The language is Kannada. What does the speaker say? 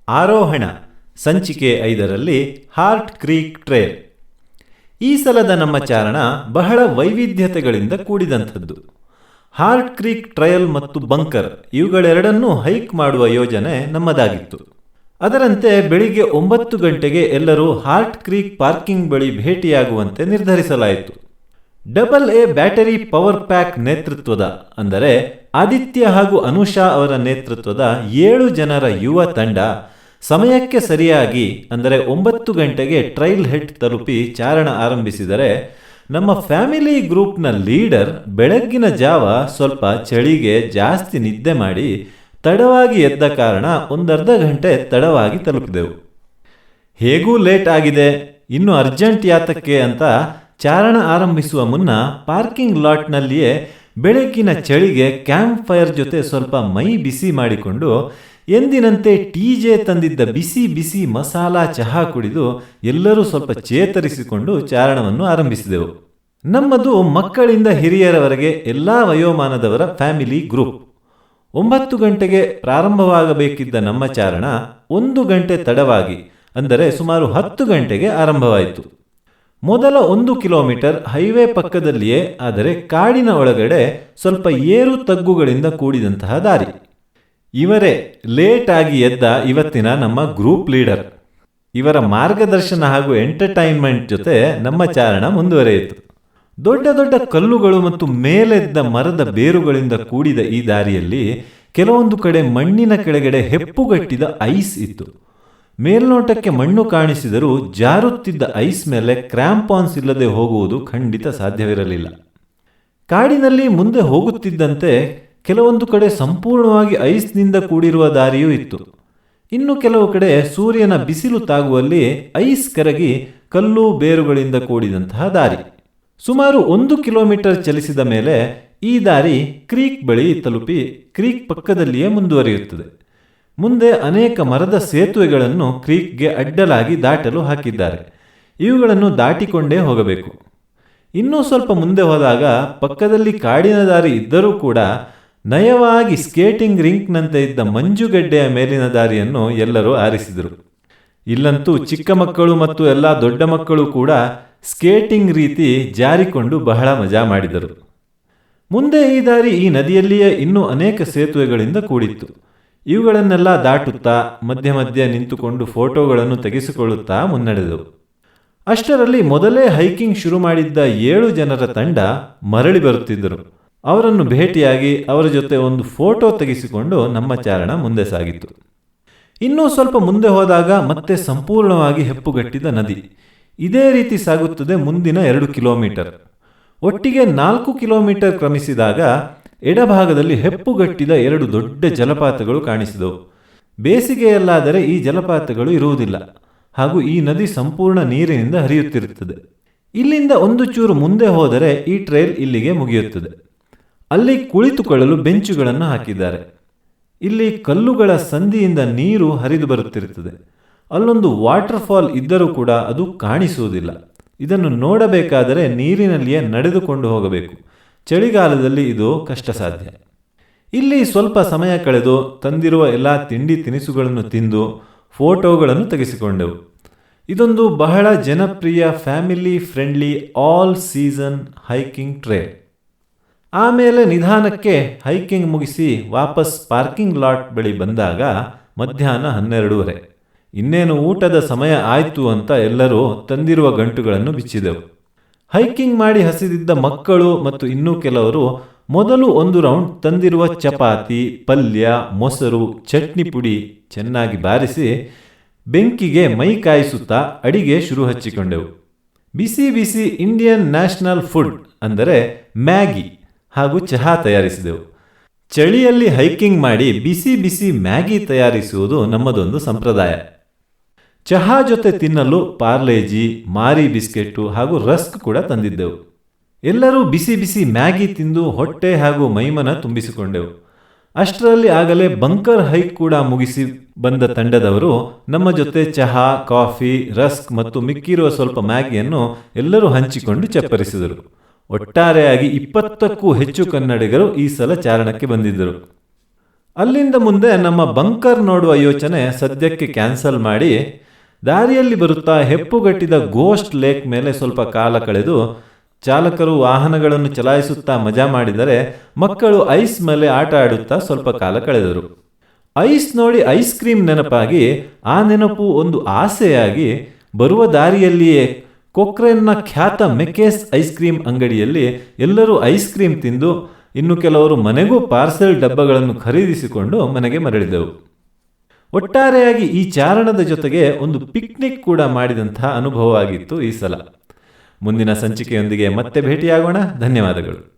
ಆರೋಹಣ ಸಂಚಿಕೆ 5ರಲ್ಲಿ ಹಾರ್ಟ್ ಕ್ರೀಕ್ ಟ್ರೇಲ್. ಈ ಸಲದ ನಮ್ಮ ಚಾರಣ ಬಹಳ ವೈವಿಧ್ಯತೆಗಳಿಂದ ಕೂಡಿದಂಥದ್ದು. ಹಾರ್ಟ್ ಕ್ರೀಕ್ ಟ್ರಯಲ್ ಮತ್ತು ಬಂಕರ್ ಇವುಗಳೆರಡನ್ನೂ ಹೈಕ್ ಮಾಡುವ ಯೋಜನೆ ನಮ್ಮದಾಗಿತ್ತು. ಅದರಂತೆ ಬೆಳಿಗ್ಗೆ 9 ಗಂಟೆಗೆ ಎಲ್ಲರೂ ಹಾರ್ಟ್ ಕ್ರೀಕ್ ಪಾರ್ಕಿಂಗ್ ಬಳಿ ಭೇಟಿಯಾಗುವಂತೆ ನಿರ್ಧರಿಸಲಾಯಿತು. AA ಬ್ಯಾಟರಿ ಪವರ್ ಪ್ಯಾಕ್ ನೇತೃತ್ವದ, ಅಂದರೆ ಆದಿತ್ಯ ಹಾಗೂ ಅನುಷಾ ಅವರ ನೇತೃತ್ವದ 7 ಜನರ ಯುವ ತಂಡ ಸಮಯಕ್ಕೆ ಸರಿಯಾಗಿ, ಅಂದರೆ 9 ಗಂಟೆಗೆ ಟ್ರೈಲ್ ಹೆಡ್ ತಲುಪಿ ಚಾರಣ ಆರಂಭಿಸಿದರೆ, ನಮ್ಮ ಫ್ಯಾಮಿಲಿ ಗ್ರೂಪ್ನ ಲೀಡರ್ ಬೆಳಗ್ಗಿನ ಜಾವ ಸ್ವಲ್ಪ ಚಳಿಗೆ ಜಾಸ್ತಿ ನಿದ್ದೆ ಮಾಡಿ ತಡವಾಗಿ ಎದ್ದ ಕಾರಣ ಒಂದರ್ಧ ಗಂಟೆ ತಡವಾಗಿ ತಲುಪಿದೆವು. ಹೇಗೂ ಲೇಟ್ ಆಗಿದೆ, ಇನ್ನು ಅರ್ಜೆಂಟ್ ಯಾತಕ್ಕೆ ಅಂತ ಚಾರಣ ಆರಂಭಿಸುವ ಮುನ್ನ ಪಾರ್ಕಿಂಗ್ ಲಾಟ್ನಲ್ಲಿಯೇ ಬೆಳಗ್ಗಿನ ಚಳಿಗೆ ಕ್ಯಾಂಪ್ ಫೈರ್ ಜೊತೆ ಸ್ವಲ್ಪ ಮೈ ಬಿಸಿ ಮಾಡಿಕೊಂಡು ಎಂದಿನಂತೆ TJ ತಂದಿದ್ದ ಬಿಸಿ ಬಿಸಿ ಮಸಾಲಾ ಚಹಾ ಕುಡಿದು ಎಲ್ಲರೂ ಸ್ವಲ್ಪ ಚೇತರಿಸಿಕೊಂಡು ಚಾರಣವನ್ನು ಆರಂಭಿಸಿದೆವು. ನಮ್ಮದು ಮಕ್ಕಳಿಂದ ಹಿರಿಯರವರೆಗೆ ಎಲ್ಲ ವಯೋಮಾನದವರ ಫ್ಯಾಮಿಲಿ ಗ್ರೂಪ್. 9 ಗಂಟೆಗೆ ಪ್ರಾರಂಭವಾಗಬೇಕಿದ್ದ ನಮ್ಮ ಚಾರಣ 1 ಗಂಟೆ ತಡವಾಗಿ, ಅಂದರೆ ಸುಮಾರು 10 ಗಂಟೆಗೆ ಆರಂಭವಾಯಿತು. ಮೊದಲ 1 ಕಿಲೋಮೀಟರ್ ಹೈವೇ ಪಕ್ಕದಲ್ಲಿಯೇ, ಆದರೆ ಕಾಡಿನ ಒಳಗಡೆ ಸ್ವಲ್ಪ ಏರು ತಗ್ಗುಗಳಿಂದ ಕೂಡಿದಂತಹ ದಾರಿ. ಇವರೇ ಲೇಟ್ ಆಗಿ ಎದ್ದ ಇವತ್ತಿನ ನಮ್ಮ ಗ್ರೂಪ್ ಲೀಡರ್. ಇವರ ಮಾರ್ಗದರ್ಶನ ಹಾಗೂ ಎಂಟರ್ಟೈನ್ಮೆಂಟ್ ಜೊತೆ ನಮ್ಮ ಚಾರಣ ಮುಂದುವರೆಯಿತು. ದೊಡ್ಡ ದೊಡ್ಡ ಕಲ್ಲುಗಳು ಮತ್ತು ಮೇಲೆದ್ದ ಮರದ ಬೇರುಗಳಿಂದ ಕೂಡಿದ ಈ ದಾರಿಯಲ್ಲಿ ಕೆಲವೊಂದು ಕಡೆ ಮಣ್ಣಿನ ಕೆಳಗಡೆ ಹೆಪ್ಪುಗಟ್ಟಿದ ಐಸ್ ಇತ್ತು. ಮೇಲ್ನೋಟಕ್ಕೆ ಮಣ್ಣು ಕಾಣಿಸಿದರೂ ಜಾರುತ್ತಿದ್ದ ಐಸ್ ಮೇಲೆ ಕ್ರ್ಯಾಂಪಾನ್ಸ್ ಇಲ್ಲದೆ ಹೋಗುವುದು ಖಂಡಿತ ಸಾಧ್ಯವಿರಲಿಲ್ಲ. ಕಾಡಿನಲ್ಲಿ ಮುಂದೆ ಹೋಗುತ್ತಿದ್ದಂತೆ ಕೆಲವೊಂದು ಕಡೆ ಸಂಪೂರ್ಣವಾಗಿ ಐಸ್ನಿಂದ ಕೂಡಿರುವ ದಾರಿಯೂ ಇತ್ತು. ಇನ್ನು ಕೆಲವು ಕಡೆ ಸೂರ್ಯನ ಬಿಸಿಲು ತಾಗುವಲ್ಲಿ ಐಸ್ ಕರಗಿ ಕಲ್ಲು ಬೇರುಗಳಿಂದ ಕೂಡಿದಂತಹ ದಾರಿ. ಸುಮಾರು 1 ಕಿಲೋಮೀಟರ್ ಚಲಿಸಿದ ಮೇಲೆ ಈ ದಾರಿ ಕ್ರೀಕ್ ಬಳಿ ತಲುಪಿ ಕ್ರೀಕ್ ಪಕ್ಕದಲ್ಲಿಯೇ ಮುಂದುವರಿಯುತ್ತದೆ. ಮುಂದೆ ಅನೇಕ ಮರದ ಸೇತುವೆಗಳನ್ನು ಕ್ರೀಕ್ಗೆ ಅಡ್ಡಲಾಗಿ ದಾಟಲು ಹಾಕಿದ್ದಾರೆ. ಇವುಗಳನ್ನು ದಾಟಿಕೊಂಡೇ ಹೋಗಬೇಕು. ಇನ್ನೂ ಸ್ವಲ್ಪ ಮುಂದೆ ಹೋದಾಗ ಪಕ್ಕದಲ್ಲಿ ಕಾಡಿನ ದಾರಿ ಇದ್ದರೂ ಕೂಡ ನಯವಾಗಿ ಸ್ಕೇಟಿಂಗ್ ರಿಂಕ್ನಂತೆ ಇದ್ದ ಮಂಜುಗಡ್ಡೆಯ ಮೇಲಿನ ದಾರಿಯನ್ನು ಎಲ್ಲರೂ ಆರಿಸಿದರು. ಇಲ್ಲಂತೂ ಚಿಕ್ಕ ಮಕ್ಕಳು ಮತ್ತು ಎಲ್ಲ ದೊಡ್ಡ ಮಕ್ಕಳು ಕೂಡ ಸ್ಕೇಟಿಂಗ್ ರೀತಿ ಜಾರಿಕೊಂಡು ಬಹಳ ಮಜಾ ಮಾಡಿದರು. ಮುಂದೆ ಈ ದಾರಿ ಈ ನದಿಯಲ್ಲಿಯೇ ಇನ್ನೂ ಅನೇಕ ಸೇತುವೆಗಳಿಂದ ಕೂಡಿತ್ತು. ಇವುಗಳನ್ನೆಲ್ಲ ದಾಟುತ್ತಾ ಮಧ್ಯ ಮಧ್ಯೆ ನಿಂತುಕೊಂಡು ಫೋಟೋಗಳನ್ನು ತೆಗೆಸಿಕೊಳ್ಳುತ್ತಾ ಮುನ್ನಡೆದವು. ಅಷ್ಟರಲ್ಲಿ ಮೊದಲೇ ಹೈಕಿಂಗ್ ಶುರು ಮಾಡಿದ್ದ 7 ಜನರ ತಂಡ ಮರಳಿ ಬರುತ್ತಿದ್ದರು. ಅವರನ್ನು ಭೇಟಿಯಾಗಿ ಅವರ ಜೊತೆ ಒಂದು ಫೋಟೋ ತೆಗೆಸಿಕೊಂಡು ನಮ್ಮ ಚಾರಣ ಮುಂದೆ ಸಾಗಿತು. ಇನ್ನೂ ಸ್ವಲ್ಪ ಮುಂದೆ ಹೋದಾಗ ಮತ್ತೆ ಸಂಪೂರ್ಣವಾಗಿ ಹೆಪ್ಪುಗಟ್ಟಿದ ನದಿ. ಇದೇ ರೀತಿ ಸಾಗುತ್ತದೆ ಮುಂದಿನ 2 ಕಿಲೋಮೀಟರ್. ಒಟ್ಟಿಗೆ 4 ಕಿಲೋಮೀಟರ್ ಕ್ರಮಿಸಿದಾಗ ಎಡಭಾಗದಲ್ಲಿ ಹೆಪ್ಪುಗಟ್ಟಿದ 2 ದೊಡ್ಡ ಜಲಪಾತಗಳು ಕಾಣಿಸಿದವು. ಬೇಸಿಗೆಯಲ್ಲಾದರೆ ಈ ಜಲಪಾತಗಳು ಇರುವುದಿಲ್ಲ ಹಾಗೂ ಈ ನದಿ ಸಂಪೂರ್ಣ ನೀರಿನಿಂದ ಹರಿಯುತ್ತಿರುತ್ತದೆ. ಇಲ್ಲಿಂದ ಒಂದು ಚೂರು ಮುಂದೆ ಹೋದರೆ ಈ ಟ್ರೈಲ್ ಇಲ್ಲಿಗೆ ಮುಗಿಯುತ್ತದೆ. ಅಲ್ಲಿ ಕುಳಿತುಕೊಳ್ಳಲು ಬೆಂಚುಗಳನ್ನು ಹಾಕಿದ್ದಾರೆ. ಇಲ್ಲಿ ಕಲ್ಲುಗಳ ಸಂದಿಯಿಂದ ನೀರು ಹರಿದು ಬರುತ್ತಿರುತ್ತದೆ. ಅಲ್ಲೊಂದು ವಾಟರ್ ಫಾಲ್ ಇದ್ದರೂ ಕೂಡ ಅದು ಕಾಣಿಸುವುದಿಲ್ಲ. ಇದನ್ನು ನೋಡಬೇಕಾದರೆ ನೀರಿನಲ್ಲಿಯೇ ನಡೆದುಕೊಂಡು ಹೋಗಬೇಕು. ಚಳಿಗಾಲದಲ್ಲಿ ಇದು ಕಷ್ಟ ಸಾಧ್ಯ. ಇಲ್ಲಿ ಸ್ವಲ್ಪ ಸಮಯ ಕಳೆದು ತಂದಿರುವ ಎಲ್ಲ ತಿಂಡಿ ತಿನಿಸುಗಳನ್ನು ತಿಂದು ಫೋಟೋಗಳನ್ನು ತೆಗೆಸಿಕೊಂಡೆವು. ಇದೊಂದು ಬಹಳ ಜನಪ್ರಿಯ family friendly all season hiking trail. ಆಮೇಲೆ ನಿಧಾನಕ್ಕೆ ಹೈಕಿಂಗ್ ಮುಗಿಸಿ ವಾಪಸ್ ಪಾರ್ಕಿಂಗ್ ಲಾಟ್ ಬಳಿ ಬಂದಾಗ ಮಧ್ಯಾಹ್ನ 12:30. ಇನ್ನೇನು ಊಟದ ಸಮಯ ಆಯ್ತು ಅಂತ ಎಲ್ಲರೂ ತಂದಿರುವ ಗಂಟುಗಳನ್ನು ಬಿಚ್ಚಿದೆವು. ಹೈಕಿಂಗ್ ಮಾಡಿ ಹಸಿದಿದ್ದ ಮಕ್ಕಳು ಮತ್ತು ಇನ್ನೂ ಕೆಲವರು ಮೊದಲು ಒಂದು ರೌಂಡ್ ತಂದಿರುವ ಚಪಾತಿ, ಪಲ್ಯ, ಮೊಸರು, ಚಟ್ನಿ ಪುಡಿ ಚೆನ್ನಾಗಿ ಬಾರಿಸಿ ಬೆಂಕಿಗೆ ಮೈ ಕಾಯಿಸುತ್ತಾ ಅಡಿಗೆ ಶುರು ಹಚ್ಚಿಕೊಂಡೆವು. ಬಿಸಿ ಬಿಸಿ ಇಂಡಿಯನ್ ನ್ಯಾಷನಲ್ ಫುಡ್ ಅಂದರೆ ಮ್ಯಾಗಿ ಹಾಗೂ ಚಹಾ ತಯಾರಿಸಿದೆವು. ಚಳಿಯಲ್ಲಿ ಹೈಕಿಂಗ್ ಮಾಡಿ ಬಿಸಿ ಬಿಸಿ ಮ್ಯಾಗಿ ತಯಾರಿಸುವುದು ನಮ್ಮದೊಂದು ಸಂಪ್ರದಾಯ. ಚಹಾ ಜೊತೆ ತಿನ್ನಲು ಪಾರ್ಲೇಜಿ, ಮಾರಿ ಬಿಸ್ಕೆಟ್ಟು ಹಾಗೂ ರಸ್ಕ್ ಕೂಡ ತಂದಿದ್ದೆವು. ಎಲ್ಲರೂ ಬಿಸಿ ಬಿಸಿ ಮ್ಯಾಗಿ ತಿಂದು ಹೊಟ್ಟೆ ಹಾಗೂ ಮೈಮನ ತುಂಬಿಸಿಕೊಂಡೆವು. ಅಷ್ಟರಲ್ಲಿ ಆಗಲೇ ಬಂಕರ್ ಹೈಕ್ ಕೂಡ ಮುಗಿಸಿ ಬಂದ ತಂಡದವರು ನಮ್ಮ ಜೊತೆ ಚಹಾ, ಕಾಫಿ, ರಸ್ಕ್ ಮತ್ತು ಮಿಕ್ಕಿರುವ ಸ್ವಲ್ಪ ಮ್ಯಾಗಿಯನ್ನು ಎಲ್ಲರೂ ಹಂಚಿಕೊಂಡು ಚಪ್ಪರಿಸಿದರು. ಒಟ್ಟಾರೆಯಾಗಿ 20ಕ್ಕೂ ಹೆಚ್ಚು ಕನ್ನಡಿಗರು ಈ ಸಲ ಚಾರಣಕ್ಕೆ ಬಂದಿದ್ದರು. ಅಲ್ಲಿಂದ ಮುಂದೆ ನಮ್ಮ ಬಂಕರ್ ನೋಡುವ ಯೋಚನೆ ಸದ್ಯಕ್ಕೆ ಕ್ಯಾನ್ಸಲ್ ಮಾಡಿ ದಾರಿಯಲ್ಲಿ ಬರುತ್ತಾ ಹೆಪ್ಪುಗಟ್ಟಿದ ಗೋಸ್ಟ್ ಲೇಕ್ ಮೇಲೆ ಸ್ವಲ್ಪ ಕಾಲ ಕಳೆದು ಚಾಲಕರು ವಾಹನಗಳನ್ನು ಚಲಾಯಿಸುತ್ತಾ ಮಜಾ ಮಾಡಿದರೆ ಮಕ್ಕಳು ಐಸ್ ಮೇಲೆ ಆಟ ಆಡುತ್ತಾ ಸ್ವಲ್ಪ ಕಾಲ ಕಳೆದರು. ಐಸ್ ನೋಡಿ ಐಸ್ ಕ್ರೀಮ್ ನೆನಪಾಗಿ ಆ ನೆನಪು ಒಂದು ಆಸೆಯಾಗಿ ಬರುವ ದಾರಿಯಲ್ಲಿಯೇ ಕೊಕ್ರೇನ್ನ ಖ್ಯಾತ ಮೆಕೇಸ್ ಐಸ್ ಕ್ರೀಮ್ ಅಂಗಡಿಯಲ್ಲಿ ಎಲ್ಲರೂ ಐಸ್ ಕ್ರೀಮ್ ತಿಂದು ಇನ್ನು ಕೆಲವರು ಮನೆಗೂ ಪಾರ್ಸೆಲ್ ಡಬ್ಬಗಳನ್ನು ಖರೀದಿಸಿಕೊಂಡು ಮನೆಗೆ ಮರಳಿದೆವು. ಒಟ್ಟಾರೆಯಾಗಿ ಈ ಚಾರಣದ ಜೊತೆಗೆ ಒಂದು ಪಿಕ್ನಿಕ್ ಕೂಡ ಮಾಡಿದಂತಹ ಅನುಭವವಾಗಿತ್ತು ಈ ಸಲ. ಮುಂದಿನ ಸಂಚಿಕೆಯೊಂದಿಗೆ ಮತ್ತೆ ಭೇಟಿಯಾಗೋಣ. ಧನ್ಯವಾದಗಳು.